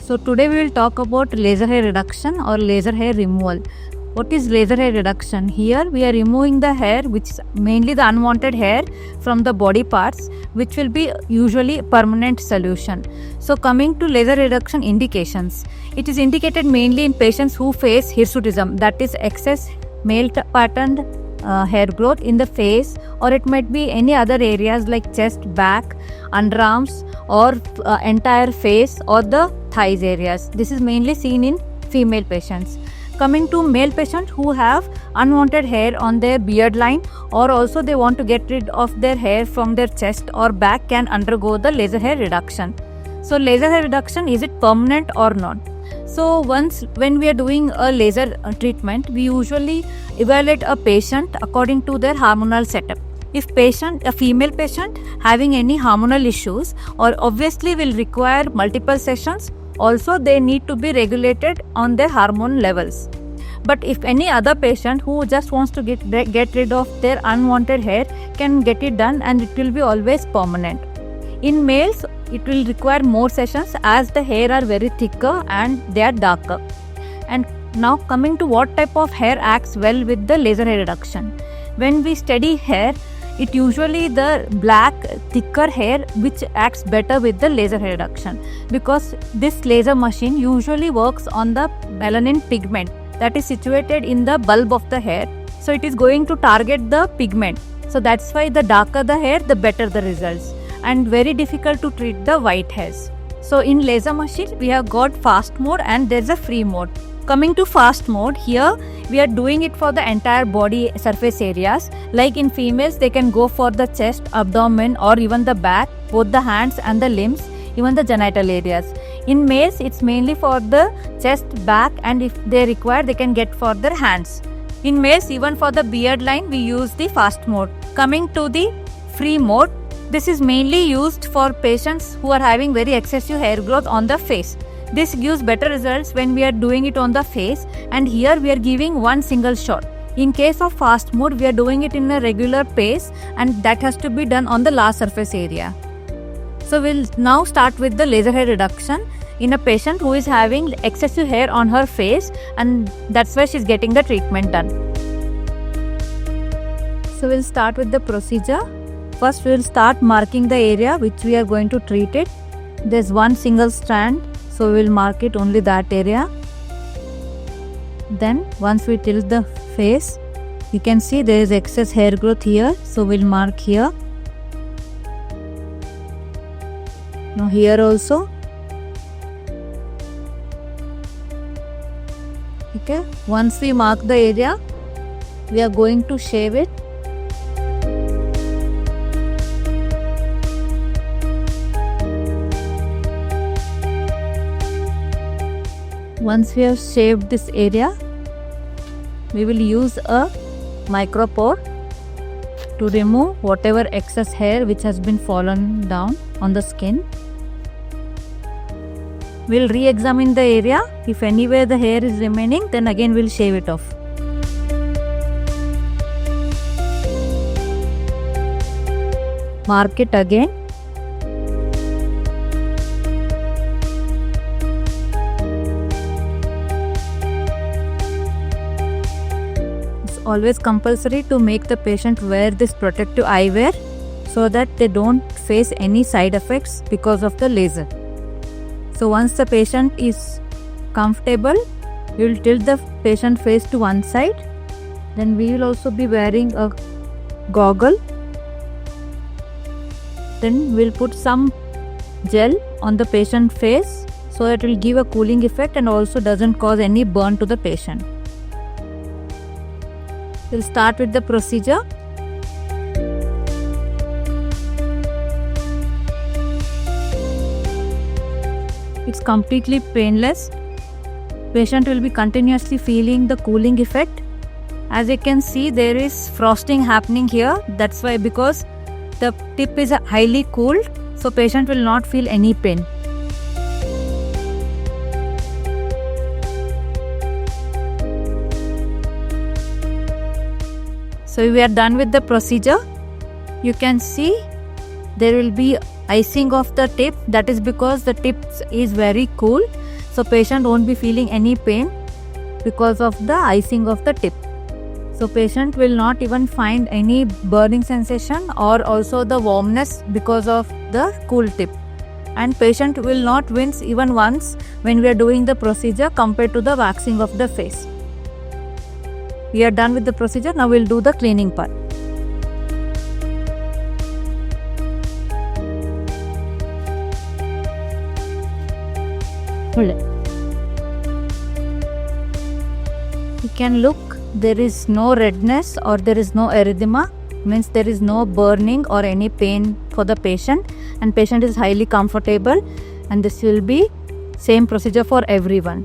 So today we will talk about laser hair reduction or laser hair removal. What is laser hair reduction? Here we are removing the hair, which is mainly the unwanted hair from the body parts, which will be usually a permanent solution. So coming to laser reduction indications, it is indicated mainly in patients who face hirsutism, that is excess male patterned hair growth in the face, or it might be any other areas like chest, back, underarms, or entire face or the thighs areas. This is mainly seen in female patients. Coming to male patients who have unwanted hair on their beard line, or also they want to get rid of their hair from their chest or back, can undergo the laser hair reduction. So laser hair reduction, is it permanent or not? So when we are doing a laser treatment, we usually evaluate a patient according to their hormonal setup. If a female patient having any hormonal issues, or obviously will require multiple sessions, also they need to be regulated on their hormone levels. But if any other patient who just wants to get rid of their unwanted hair, can get it done, and it will be always permanent. In males, it will require more sessions as the hair are very thicker and they are darker. And now coming to what type of hair acts well with the laser hair reduction. When we study hair, it usually the black thicker hair which acts better with the laser hair reduction, because this laser machine usually works on the melanin pigment that is situated in the bulb of the hair. So it is going to target the pigment. So that's why the darker the hair, the better the results, and very difficult to treat the white hairs. So in laser machine, we have got fast mode and there's a free mode. Coming to fast mode, here we are doing it for the entire body surface areas. Like in females, they can go for the chest, abdomen, or even the back, both the hands and the limbs, even the genital areas. In males, it's mainly for the chest, back, and if they require, they can get for their hands. In males, even for the beard line, we use the fast mode. Coming to the free mode, this is mainly used for patients who are having very excessive hair growth on the face. This gives better results when we are doing it on the face, and here we are giving one single shot. In case of fast mode, we are doing it in a regular pace, and that has to be done on the large surface area. So we'll now start with the laser hair reduction in a patient who is having excessive hair on her face, and that's why she's getting the treatment done. So we'll start with the procedure. First, we will start marking the area which we are going to treat it. There's one single strand, so we will mark it only that area. Then once we tilt the face, you can see there is excess hair growth here, so we'll mark here. Now here also. Okay, once we mark the area, we are going to shave it. Once we have shaved this area, we will use a micropore to remove whatever excess hair which has been fallen down on the skin. We'll re-examine the area. If anywhere the hair is remaining, then again we'll shave it off. Mark it again. Always compulsory to make the patient wear this protective eyewear so that they don't face any side effects because of the laser. So once the patient is comfortable, we will tilt the patient face to one side. Then we will also be wearing a goggle. Then we'll put some gel on the patient face so that it will give a cooling effect and also doesn't cause any burn to the patient. We'll start with the procedure. It's completely painless. Patient will be continuously feeling the cooling effect. As you can see, there is frosting happening here. That's why, because the tip is highly cooled, so patient will not feel any pain. So we are done with the procedure. You can see there will be icing of the tip. That is because the tip is very cool. So patient won't be feeling any pain because of the icing of the tip. So patient will not even find any burning sensation or also the warmness because of the cool tip. And patient will not wince even once when we are doing the procedure compared to the waxing of the face. We are done with the procedure. Now we'll do the cleaning part. You can look, there is no redness or there is no erythema, means there is no burning or any pain for the patient, and patient is highly comfortable, and this will be same procedure for everyone.